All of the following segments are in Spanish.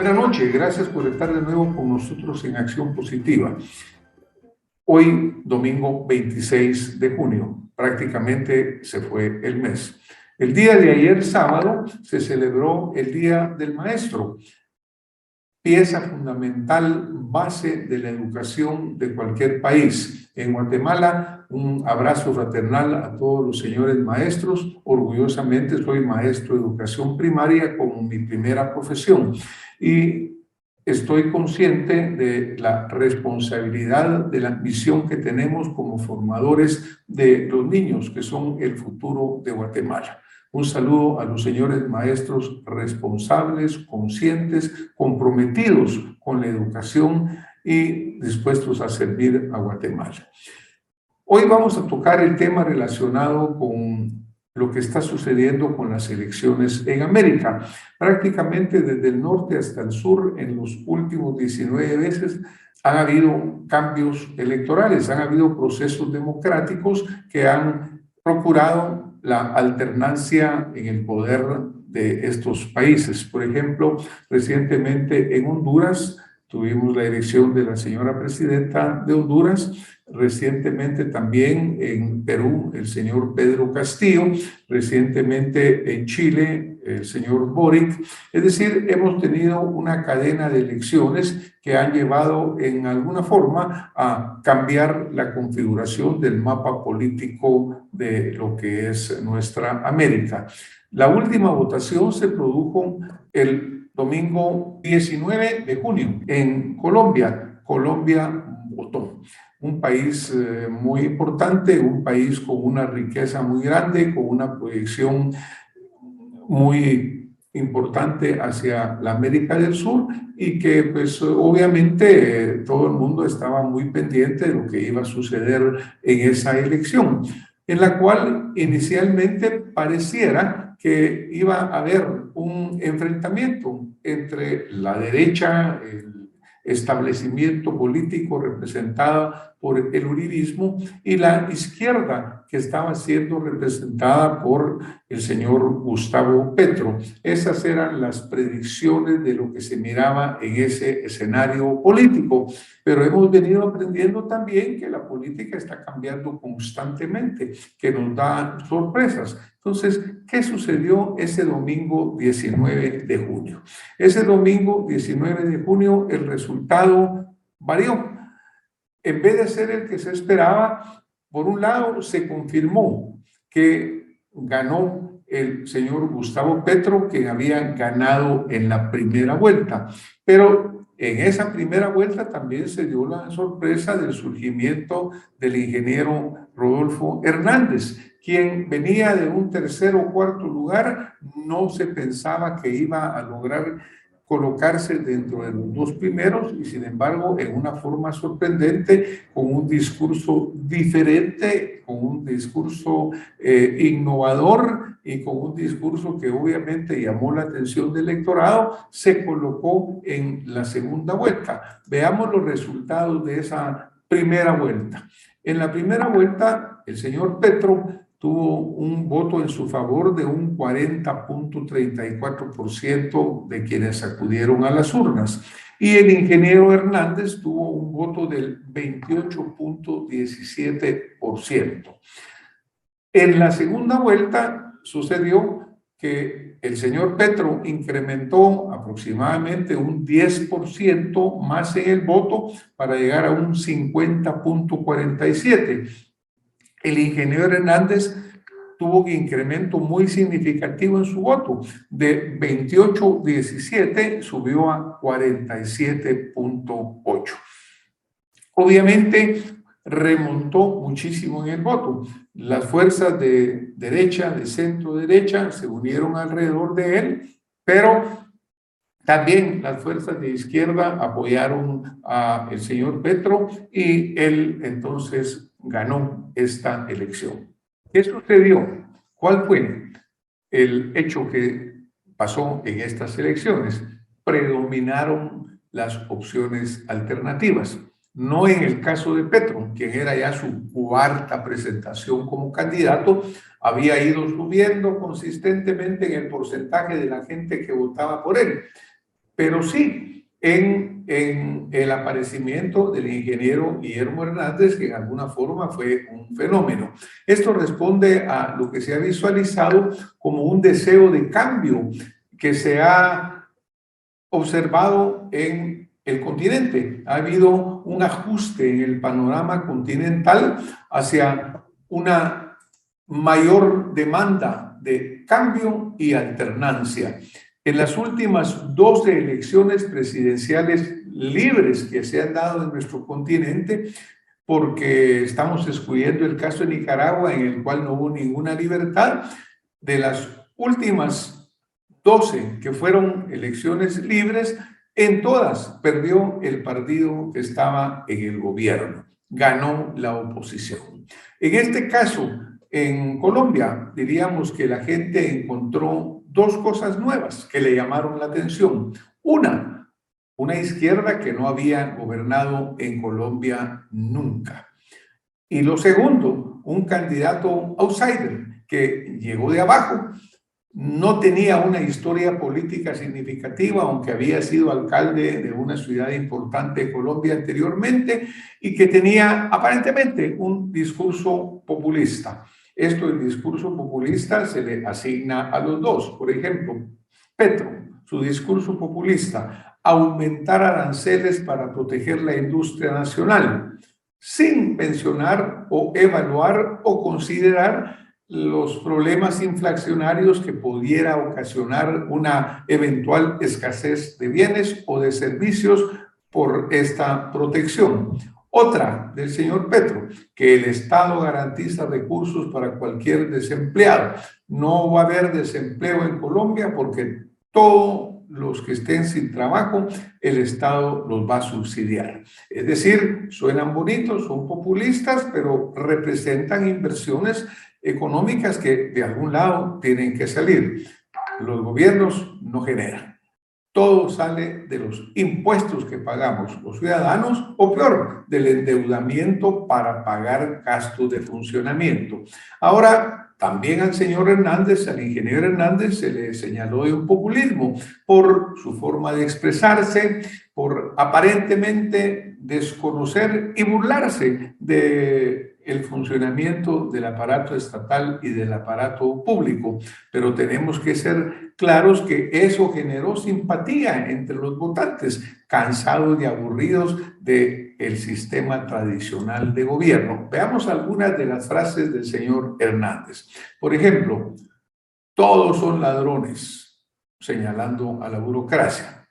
Buenas noches, gracias por estar de nuevo con nosotros en Acción Positiva. Hoy, domingo 26 de junio, prácticamente se fue el mes. El día de ayer, sábado, se celebró el Día del Maestro, pieza fundamental, base de la educación de cualquier país. En Guatemala, un abrazo fraternal a todos los señores maestros. Orgullosamente soy maestro de educación primaria como mi primera profesión. Y estoy consciente de la responsabilidad, de la misión que tenemos como formadores de los niños, que son el futuro de Guatemala. Un saludo a los señores maestros responsables, conscientes, comprometidos con la educación y dispuestos a servir a Guatemala. Hoy vamos a tocar el tema relacionado con lo que está sucediendo con las elecciones en América. Prácticamente desde el norte hasta el sur, en los últimos 19 meses, han habido cambios electorales, han habido procesos democráticos que han procurado la alternancia en el poder de estos países. Por ejemplo, recientemente en Honduras tuvimos la elección de la señora presidenta de Honduras. Recientemente también en Perú, el señor Pedro Castillo. Recientemente en Chile, el señor Boric. Es decir, hemos tenido una cadena de elecciones que han llevado en alguna forma a cambiar la configuración del mapa político de lo que es nuestra América. La última votación se produjo el domingo 19 de junio en Colombia. Colombia votó. Un país muy importante, un país con una riqueza muy grande, con una proyección muy importante hacia la América del Sur y que pues obviamente todo el mundo estaba muy pendiente de lo que iba a suceder en esa elección, en la cual inicialmente pareciera que iba a haber un enfrentamiento entre la derecha, el establecimiento político representado por el uribismo, y la izquierda que estaba siendo representada por el señor Gustavo Petro. Esas eran las predicciones de lo que se miraba en ese escenario político, pero hemos venido aprendiendo también que la política está cambiando constantemente, que nos da sorpresas. Entonces, ¿qué sucedió ese domingo 19 de junio? Ese domingo 19 de junio el resultado varió. En vez de ser el que se esperaba, por un lado se confirmó que ganó el señor Gustavo Petro, que había ganado en la primera vuelta. Pero en esa primera vuelta también se dio la sorpresa del surgimiento del ingeniero Rodolfo Hernández, quien venía de un tercer o cuarto lugar. No se pensaba que iba a lograr colocarse dentro de los dos primeros y sin embargo en una forma sorprendente, con un discurso diferente, con un discurso innovador y con un discurso que obviamente llamó la atención del electorado, se colocó en la segunda vuelta. Veamos los resultados de esa primera vuelta. En la primera vuelta, el señor Petro tuvo un voto en su favor de un 40.34% de quienes acudieron a las urnas. Y el ingeniero Hernández tuvo un voto del 28.17%. En la segunda vuelta sucedió que el señor Petro incrementó aproximadamente un 10% más en el voto para llegar a un 50.47%. El ingeniero Hernández tuvo un incremento muy significativo en su voto. De 28.17 subió a 47.8. Obviamente remontó muchísimo en el voto. Las fuerzas de derecha, de centro derecha, se unieron alrededor de él, pero también las fuerzas de izquierda apoyaron al señor Petro y él entonces ganó esta elección. ¿Qué sucedió? ¿Cuál fue el hecho que pasó en estas elecciones? Predominaron las opciones alternativas. No en el caso de Petro, quien era ya su cuarta presentación como candidato, había ido subiendo consistentemente en el porcentaje de la gente que votaba por él. pero sí en el aparecimiento del ingeniero Guillermo Hernández, que en alguna forma fue un fenómeno. Esto responde a lo que se ha visualizado como un deseo de cambio que se ha observado en el continente. Ha habido un ajuste en el panorama continental hacia una mayor demanda de cambio y alternancia. En las últimas 12 elecciones presidenciales libres que se han dado en nuestro continente, porque estamos excluyendo el caso de Nicaragua, en el cual no hubo ninguna libertad, de las últimas 12 que fueron elecciones libres, en todas perdió el partido que estaba en el gobierno, ganó la oposición. En este caso, en Colombia, diríamos que la gente encontró dos cosas nuevas que le llamaron la atención. Una izquierda que no había gobernado en Colombia nunca. Y lo segundo, un candidato outsider que llegó de abajo, no tenía una historia política significativa, aunque había sido alcalde de una ciudad importante de Colombia anteriormente, y que tenía aparentemente un discurso populista. Esto, el discurso populista, se le asigna a los dos. Por ejemplo, Petro, su discurso populista, aumentar aranceles para proteger la industria nacional, sin mencionar o evaluar o considerar los problemas inflacionarios que pudiera ocasionar una eventual escasez de bienes o de servicios por esta protección. Otra del señor Petro, que el Estado garantiza recursos para cualquier desempleado. No va a haber desempleo en Colombia porque todos los que estén sin trabajo, el Estado los va a subsidiar. Es decir, suenan bonitos, son populistas, pero representan inversiones económicas que de algún lado tienen que salir. Los gobiernos no generan. Todo sale de los impuestos que pagamos los ciudadanos, o peor, del endeudamiento para pagar gastos de funcionamiento. Ahora, también al señor Hernández, al ingeniero Hernández, se le señaló de un populismo por su forma de expresarse, por aparentemente desconocer y burlarse del funcionamiento del aparato estatal y del aparato público. Pero tenemos que ser claros que eso generó simpatía entre los votantes, cansados y aburridos del sistema tradicional de gobierno. Veamos algunas de las frases del señor Hernández. Por ejemplo, todos son ladrones, señalando a la burocracia.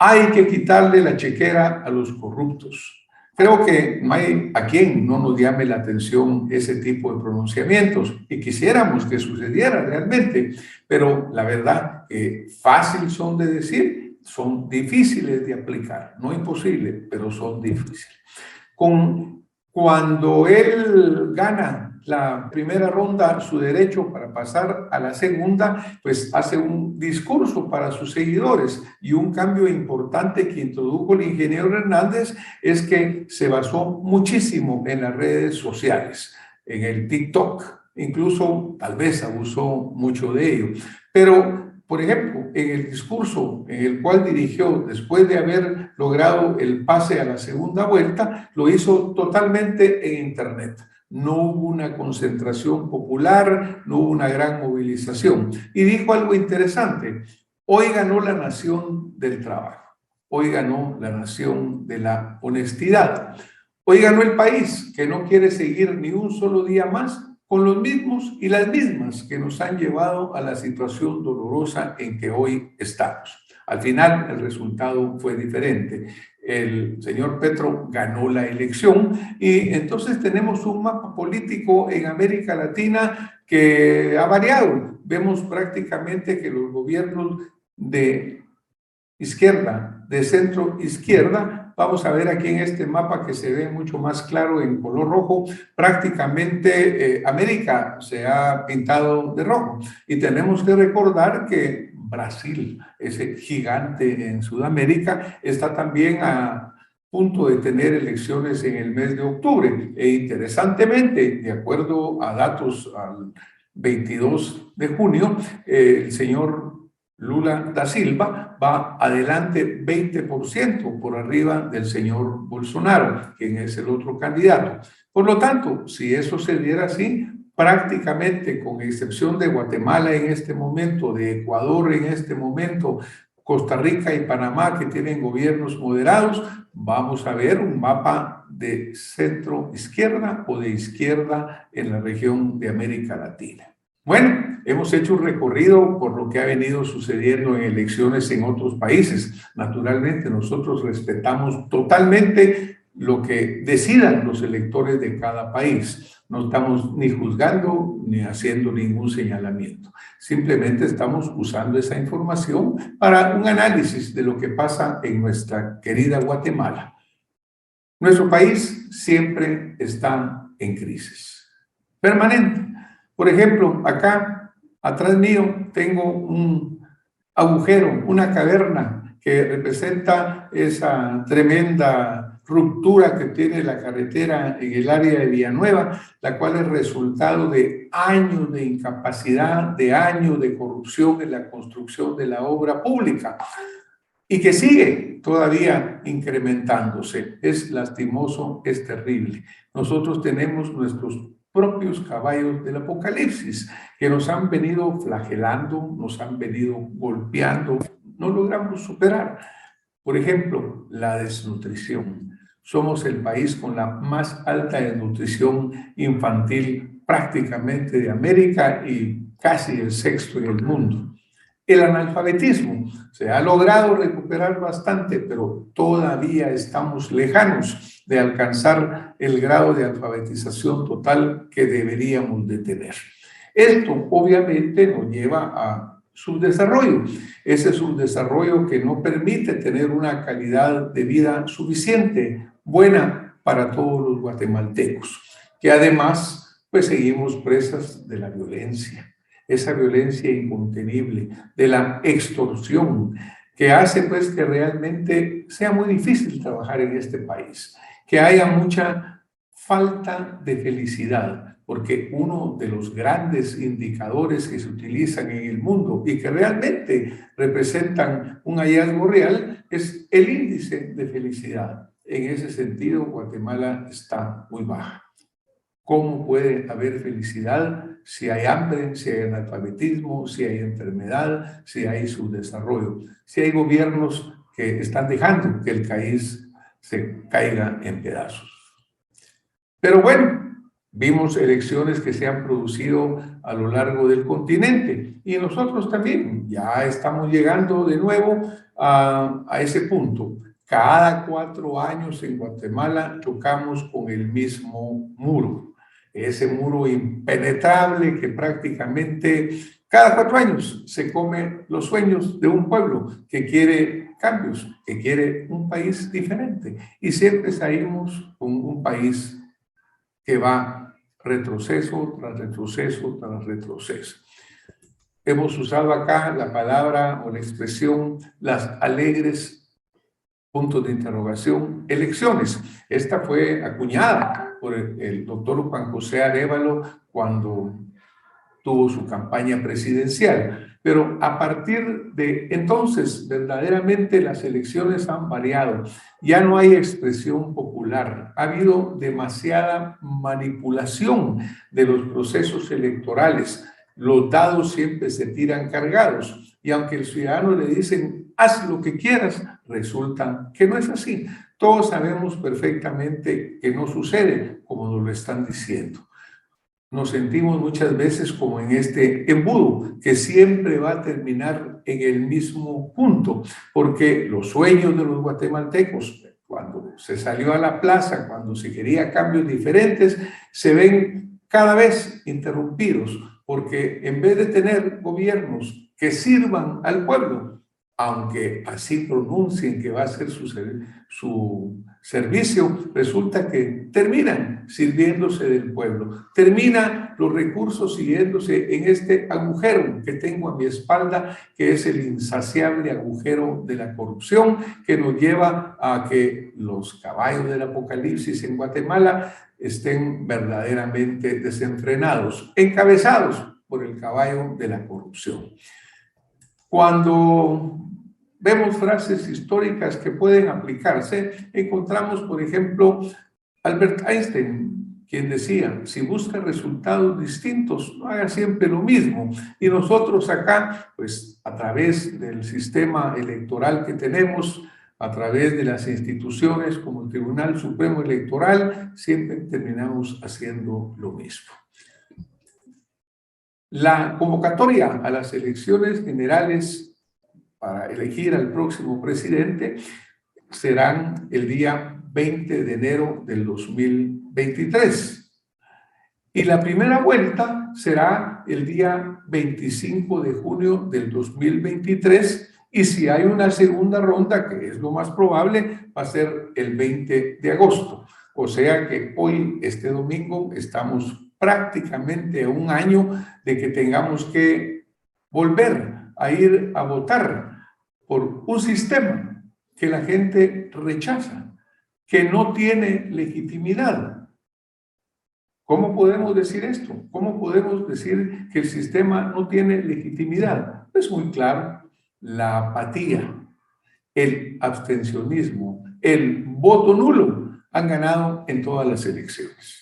Hay que quitarle la chequera a los corruptos. Creo que no hay a quien no nos llame la atención ese tipo de pronunciamientos y quisiéramos que sucediera realmente, pero la verdad que fácil son de decir, son difíciles de aplicar, no imposible, pero son difíciles. Cuando él gana la primera ronda, su derecho para pasar a la segunda, pues hace un discurso para sus seguidores, y un cambio importante que introdujo el ingeniero Hernández es que se basó muchísimo en las redes sociales, en el TikTok, incluso tal vez abusó mucho de ello, pero por ejemplo, en el discurso en el cual dirigió después de haber logrado el pase a la segunda vuelta, lo hizo totalmente en Internet. No hubo una concentración popular, no hubo una gran movilización. Y dijo algo interesante: hoy ganó la nación del trabajo, hoy ganó la nación de la honestidad, hoy ganó el país que no quiere seguir ni un solo día más con los mismos y las mismas que nos han llevado a la situación dolorosa en que hoy estamos. Al final, el resultado fue diferente. El señor Petro ganó la elección y entonces tenemos un mapa político en América Latina que ha variado. Vemos prácticamente que los gobiernos de izquierda, de centro izquierda, vamos a ver aquí en este mapa que se ve mucho más claro en color rojo, prácticamente América se ha pintado de rojo. Y tenemos que recordar que Brasil, ese gigante en Sudamérica, está también a punto de tener elecciones en el mes de octubre. E interesantemente, de acuerdo a datos al 22 de junio, el señor Lula da Silva va adelante 20% por arriba del señor Bolsonaro, quien es el otro candidato. Por lo tanto, si eso se diera así, prácticamente con excepción de Guatemala en este momento, de Ecuador en este momento, Costa Rica y Panamá que tienen gobiernos moderados, vamos a ver un mapa de centro izquierda o de izquierda en la región de América Latina. Bueno, hemos hecho un recorrido por lo que ha venido sucediendo en elecciones en otros países. Naturalmente, nosotros respetamos totalmente lo que decidan los electores de cada país. No estamos ni juzgando ni haciendo ningún señalamiento. Simplemente estamos usando esa información para un análisis de lo que pasa en nuestra querida Guatemala. Nuestro país siempre está en crisis permanente. Por ejemplo, acá atrás mío tengo un agujero, una caverna que representa esa tremenda ruptura que tiene la carretera en el área de Villanueva, la cual es resultado de años de incapacidad, de años de corrupción en la construcción de la obra pública y que sigue todavía incrementándose. Es lastimoso, es terrible. Nosotros tenemos nuestros propios caballos del apocalipsis que nos han venido flagelando, nos han venido golpeando, no logramos superar. Por ejemplo, la desnutrición. Somos el país con la más alta desnutrición infantil prácticamente de América y casi el sexto en el mundo. El analfabetismo se ha logrado recuperar bastante, pero todavía estamos lejanos de alcanzar el grado de alfabetización total que deberíamos de tener. Esto obviamente nos lleva a subdesarrollo. Ese subdesarrollo que no permite tener una calidad de vida suficiente, buena para todos los guatemaltecos, que además pues seguimos presas de la violencia. Esa violencia incontenible, de la extorsión, que hace pues que realmente sea muy difícil trabajar en este país, que haya mucha falta de felicidad, porque uno de los grandes indicadores que se utilizan en el mundo y que realmente representan un hallazgo real es el índice de felicidad. En ese sentido, Guatemala está muy baja. ¿Cómo puede haber felicidad si hay hambre, si hay analfabetismo, si hay enfermedad, si hay subdesarrollo, si hay gobiernos que están dejando que el país se caiga en pedazos? Pero bueno, vimos elecciones que se han producido a lo largo del continente y nosotros también ya estamos llegando de nuevo a ese punto. Cada 4 años en Guatemala chocamos con el mismo muro. Ese muro impenetrable que prácticamente cada 4 años se come los sueños de un pueblo que quiere cambios, que quiere un país diferente. Y siempre salimos con un país que va retroceso tras retroceso tras retroceso. Hemos usado acá la palabra o la expresión las alegres puntos de interrogación, elecciones. Esta fue acuñada por el doctor Juan José Arévalo cuando tuvo su campaña presidencial. Pero a partir de entonces, verdaderamente las elecciones han variado. Ya no hay expresión popular. Ha habido demasiada manipulación de los procesos electorales. Los dados siempre se tiran cargados. Y aunque el ciudadano le dicen, haz lo que quieras, resulta que no es así. Todos sabemos perfectamente que no sucede como nos lo están diciendo. Nos sentimos muchas veces como en este embudo que siempre va a terminar en el mismo punto, porque los sueños de los guatemaltecos, cuando se salió a la plaza, cuando se quería cambios diferentes, se ven cada vez interrumpidos, porque en vez de tener gobiernos que sirvan al pueblo, aunque así pronuncien que va a ser su servicio, resulta que terminan sirviéndose del pueblo. Terminan los recursos siguiéndose en este agujero que tengo a mi espalda, que es el insaciable agujero de la corrupción, que nos lleva a que los caballos del apocalipsis en Guatemala estén verdaderamente desenfrenados, encabezados por el caballo de la corrupción. Cuando vemos frases históricas que pueden aplicarse, encontramos, por ejemplo, Albert Einstein, quien decía, si busca resultados distintos, no haga siempre lo mismo. Y nosotros acá, pues a través del sistema electoral que tenemos, a través de las instituciones como el Tribunal Supremo Electoral, siempre terminamos haciendo lo mismo. La convocatoria a las elecciones generales para elegir al próximo presidente serán el día 20 de enero del 2023. Y la primera vuelta será el día 25 de junio del 2023. Y si hay una segunda ronda, que es lo más probable, va a ser el 20 de agosto. O sea que hoy, este domingo, estamos prácticamente a un año de que tengamos que volver a ir a votar por un sistema que la gente rechaza, que no tiene legitimidad. ¿Cómo podemos decir esto? ¿Cómo podemos decir que el sistema no tiene legitimidad? Es muy claro, la apatía, el abstencionismo, el voto nulo han ganado en todas las elecciones.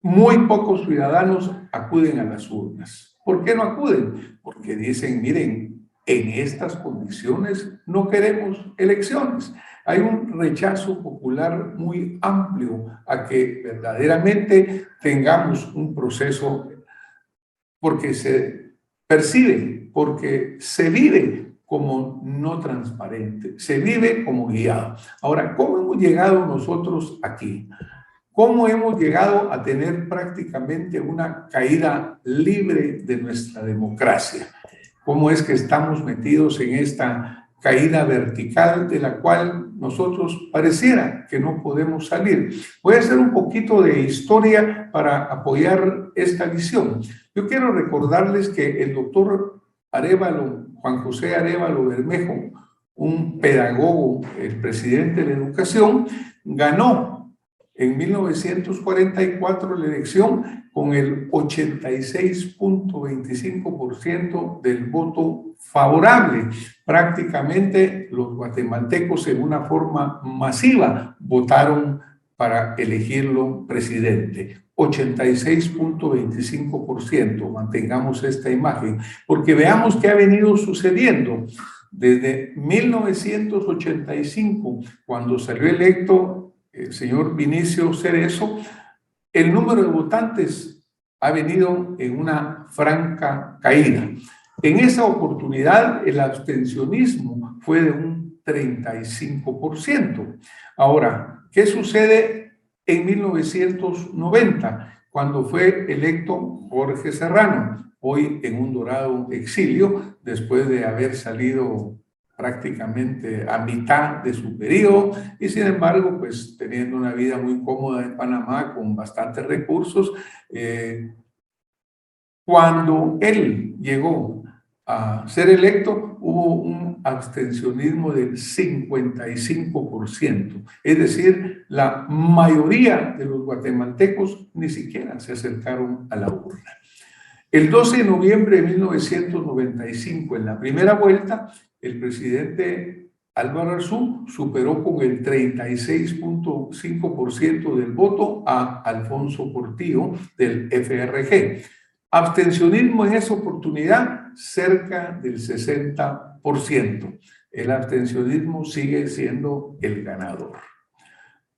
Muy pocos ciudadanos acuden a las urnas. ¿Por qué no acuden? Porque dicen, miren, en estas condiciones no queremos elecciones. Hay un rechazo popular muy amplio a que verdaderamente tengamos un proceso, porque se percibe, porque se vive como no transparente, se vive como guiado. Ahora, ¿cómo hemos llegado nosotros aquí? ¿Cómo hemos llegado a tener prácticamente una caída libre de nuestra democracia? ¿Cómo es que estamos metidos en esta caída vertical de la cual nosotros pareciera que no podemos salir? Voy a hacer un poquito de historia para apoyar esta visión. Yo quiero recordarles que el doctor Arévalo, Juan José Arévalo Bermejo, un pedagogo, el presidente de la educación, ganó en 1944 la elección con el 86.25% del voto favorable. Prácticamente los guatemaltecos en una forma masiva votaron para elegirlo presidente. 86.25%, mantengamos esta imagen, porque veamos qué ha venido sucediendo. Desde 1985, cuando salió electo el señor Vinicio Cerezo, el número de votantes ha venido en una franca caída. En esa oportunidad, el abstencionismo fue de un 35%. Ahora, ¿qué sucede en 1990, cuando fue electo Jorge Serrano, hoy en un dorado exilio, después de haber salido prácticamente a mitad de su periodo y sin embargo, pues teniendo una vida muy cómoda en Panamá con bastantes recursos? Cuando él llegó a ser electo, hubo un abstencionismo del 55%. Es decir, la mayoría de los guatemaltecos ni siquiera se acercaron a la urna. El 12 de noviembre de 1995, en la primera vuelta, el presidente Álvaro Arzú superó con el 36.5% del voto a Alfonso Portillo del FRG. Abstencionismo en esa oportunidad cerca del 60%. El abstencionismo sigue siendo el ganador.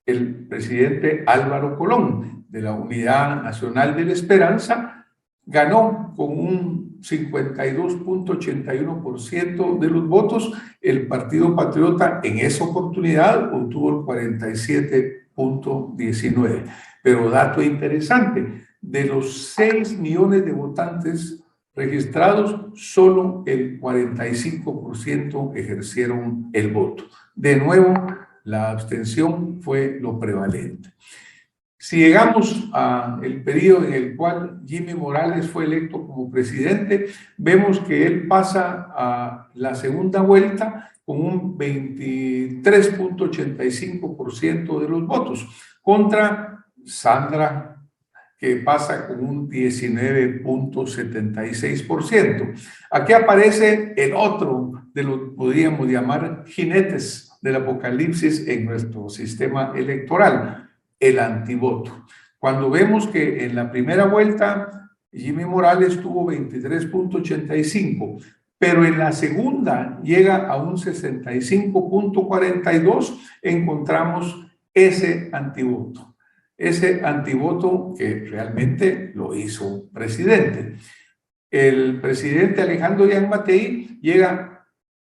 El presidente Álvaro Colón de la Unidad Nacional de la Esperanza ganó con un 52.81% de los votos. El Partido Patriota en esa oportunidad obtuvo el 47.19%. Pero dato interesante, de los 6 millones de votantes registrados, solo el 45% ejercieron el voto. De nuevo, la abstención fue lo prevalente. Si llegamos al periodo en el cual Jimmy Morales fue electo como presidente, vemos que él pasa a la segunda vuelta con un 23.85% de los votos, contra Sandra, que pasa con un 19.76%. Aquí aparece el otro de los, podríamos llamar, jinetes del apocalipsis en nuestro sistema electoral, el antivoto. Cuando vemos que en la primera vuelta Jimmy Morales tuvo 23.85, pero en la segunda llega a un 65.42, encontramos ese antivoto. Ese antivoto que realmente lo hizo presidente. El presidente Alejandro Gianmattei llega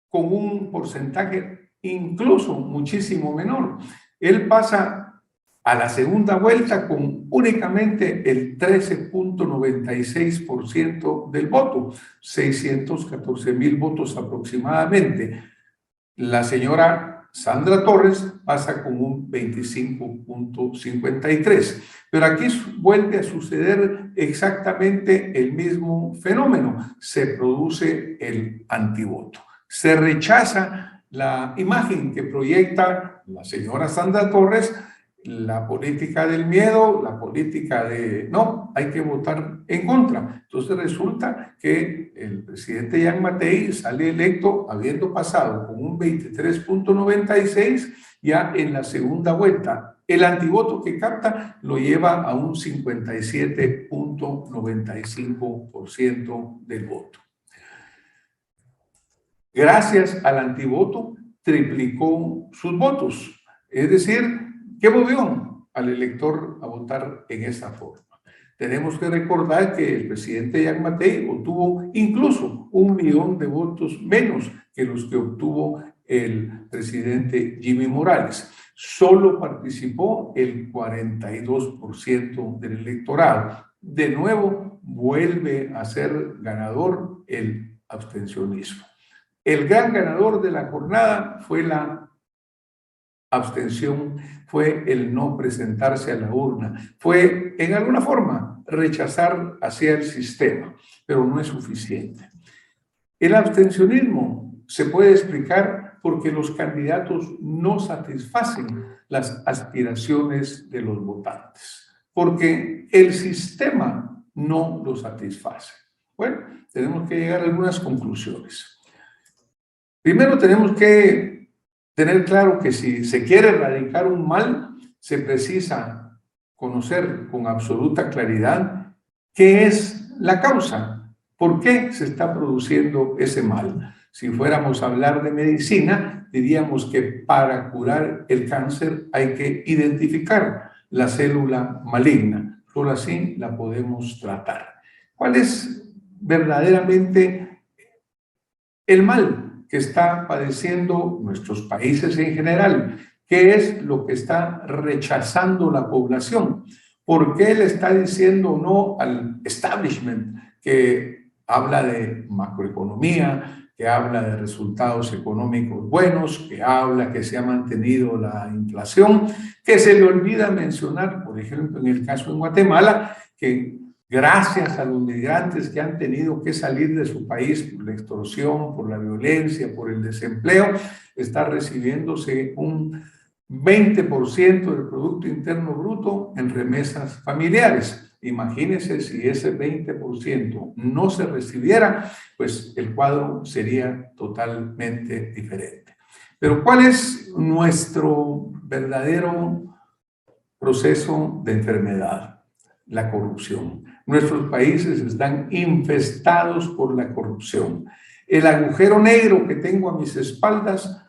con un porcentaje incluso muchísimo menor. Él pasa a la segunda vuelta con únicamente el 13.96% del voto, 614,000 votos aproximadamente. La señora Sandra Torres pasa con un 25.53%. Pero aquí vuelve a suceder exactamente el mismo fenómeno. Se produce el antivoto. Se rechaza la imagen que proyecta la señora Sandra Torres, la política del miedo, la política de no, hay que votar en contra. Entonces resulta que el presidente Gianmattei sale electo habiendo pasado con un 23.96 ya en la segunda vuelta. El antivoto que capta lo lleva a un 57.95% del voto. Gracias al antivoto triplicó sus votos. Es decir, ¿qué movió al elector a votar en esa forma? Tenemos que recordar que el presidente Gianmattei obtuvo incluso 1 millón de votos menos que los que obtuvo el presidente Jimmy Morales. Solo participó el 42% del electorado. De nuevo, vuelve a ser ganador el abstencionismo. El gran ganador de la jornada fue la abstención, fue el no presentarse a la urna, fue en alguna forma rechazar hacia el sistema, pero no es suficiente. El abstencionismo se puede explicar porque los candidatos no satisfacen las aspiraciones de los votantes, porque el sistema no lo satisface. Bueno, tenemos que llegar a algunas conclusiones. Primero tenemos que tener claro que si se quiere erradicar un mal, se precisa conocer con absoluta claridad qué es la causa, por qué se está produciendo ese mal. Si fuéramos a hablar de medicina, diríamos que para curar el cáncer hay que identificar la célula maligna. Solo así la podemos tratar. ¿Cuál es verdaderamente el mal que está padeciendo nuestros países en general? ¿Qué es lo que está rechazando la población? ¿Por qué le está diciendo no al establishment que habla de macroeconomía, que habla de resultados económicos buenos, que habla que se ha mantenido la inflación, que se le olvida mencionar, por ejemplo, en el caso de Guatemala, que gracias a los migrantes que han tenido que salir de su país por la extorsión, por la violencia, por el desempleo, está recibiéndose un 20% del Producto Interno Bruto en remesas familiares. Imagínense si ese 20% no se recibiera, pues el cuadro sería totalmente diferente. Pero ¿cuál es nuestro verdadero proceso de enfermedad? La corrupción. Nuestros países están infestados por la corrupción. El agujero negro que tengo a mis espaldas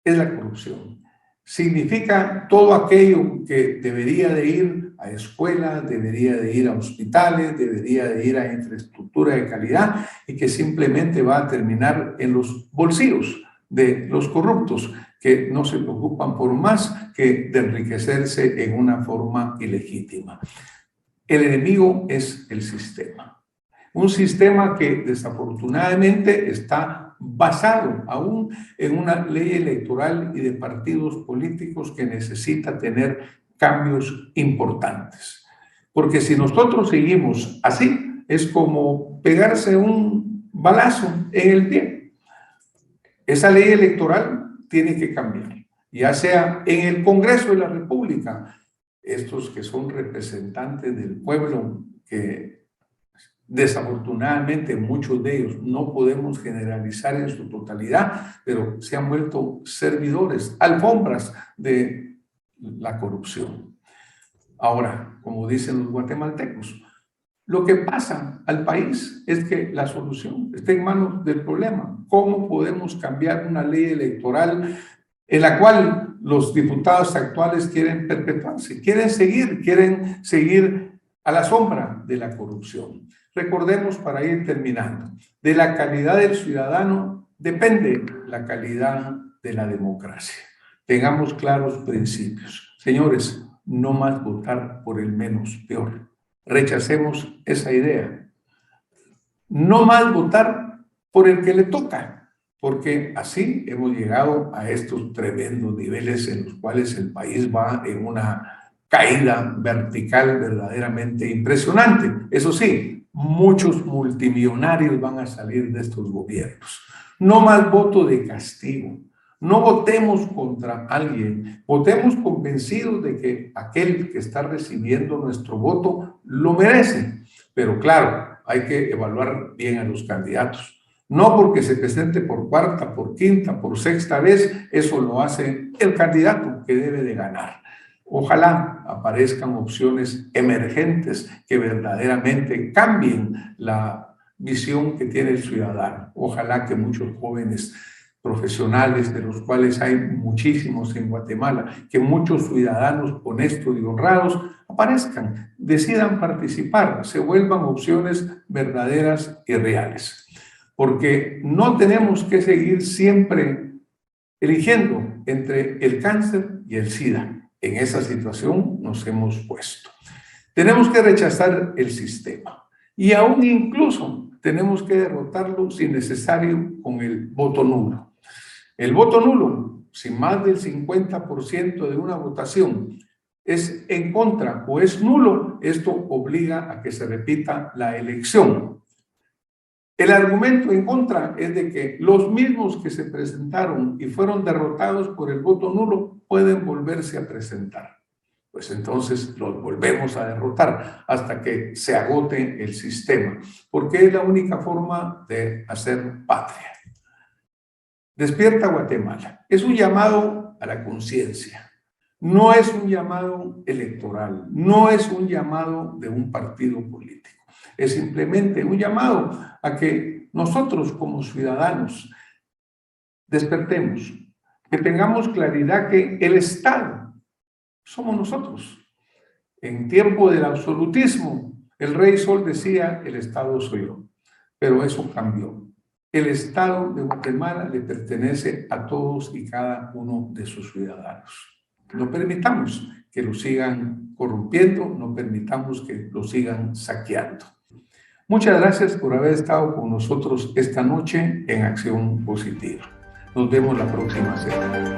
es la corrupción. Significa todo aquello que debería de ir a escuelas, debería de ir a hospitales, debería de ir a infraestructura de calidad y que simplemente va a terminar en los bolsillos de los corruptos, que no se preocupan por más que de enriquecerse en una forma ilegítima. El enemigo es el sistema. Un sistema que desafortunadamente está basado aún en una ley electoral y de partidos políticos que necesita tener cambios importantes. Porque si nosotros seguimos así, es como pegarse un balazo en el pie. Esa ley electoral tiene que cambiar, ya sea en el Congreso de la República. estos que son representantes del pueblo, que desafortunadamente muchos de ellos no podemos generalizar en su totalidad, pero se han vuelto servidores, alfombras de la corrupción. Ahora, como dicen los guatemaltecos, lo que pasa al país es que la solución está en manos del problema. ¿Cómo podemos cambiar una ley electoral en la cual los diputados actuales quieren perpetuarse, quieren seguir a la sombra de la corrupción? Recordemos, para ir terminando, de la calidad del ciudadano depende la calidad de la democracia. Tengamos claros principios. Señores, no más votar por el menos peor. Rechacemos esa idea. No más votar por el que le toca, porque así hemos llegado a estos tremendos niveles en los cuales el país va en una caída vertical verdaderamente impresionante. Eso sí, muchos multimillonarios van a salir de estos gobiernos. No más voto de castigo. No votemos contra alguien, votemos convencidos de que aquel que está recibiendo nuestro voto lo merece. Pero claro, hay que evaluar bien a los candidatos. No porque se presente por cuarta, por quinta, por sexta vez, eso lo hace el candidato que debe de ganar. Ojalá aparezcan opciones emergentes que verdaderamente cambien la visión que tiene el ciudadano. Ojalá que muchos jóvenes profesionales, de los cuales hay muchísimos en Guatemala, que muchos ciudadanos honestos y honrados aparezcan, decidan participar, se vuelvan opciones verdaderas y reales. Porque no tenemos que seguir siempre eligiendo entre el cáncer y el SIDA. En esa situación nos hemos puesto. Tenemos que rechazar el sistema y aún incluso tenemos que derrotarlo si necesario con el voto nulo. El voto nulo, si más del 50% de una votación es en contra o es nulo, esto obliga a que se repita la elección. El argumento en contra es de que los mismos que se presentaron y fueron derrotados por el voto nulo pueden volverse a presentar. Pues entonces los volvemos a derrotar hasta que se agote el sistema, porque es la única forma de hacer patria. Despierta Guatemala. Es un llamado a la conciencia. No es un llamado electoral, no es un llamado de un partido político. Es simplemente un llamado a que nosotros como ciudadanos despertemos, que tengamos claridad que el Estado somos nosotros. En tiempo del absolutismo, el Rey Sol decía, el Estado soy yo, pero eso cambió. El Estado de Guatemala le pertenece a todos y cada uno de sus ciudadanos. No permitamos que lo sigan corrompiendo, no permitamos que lo sigan saqueando. Muchas gracias por haber estado con nosotros esta noche en Acción Positiva. Nos vemos la próxima semana.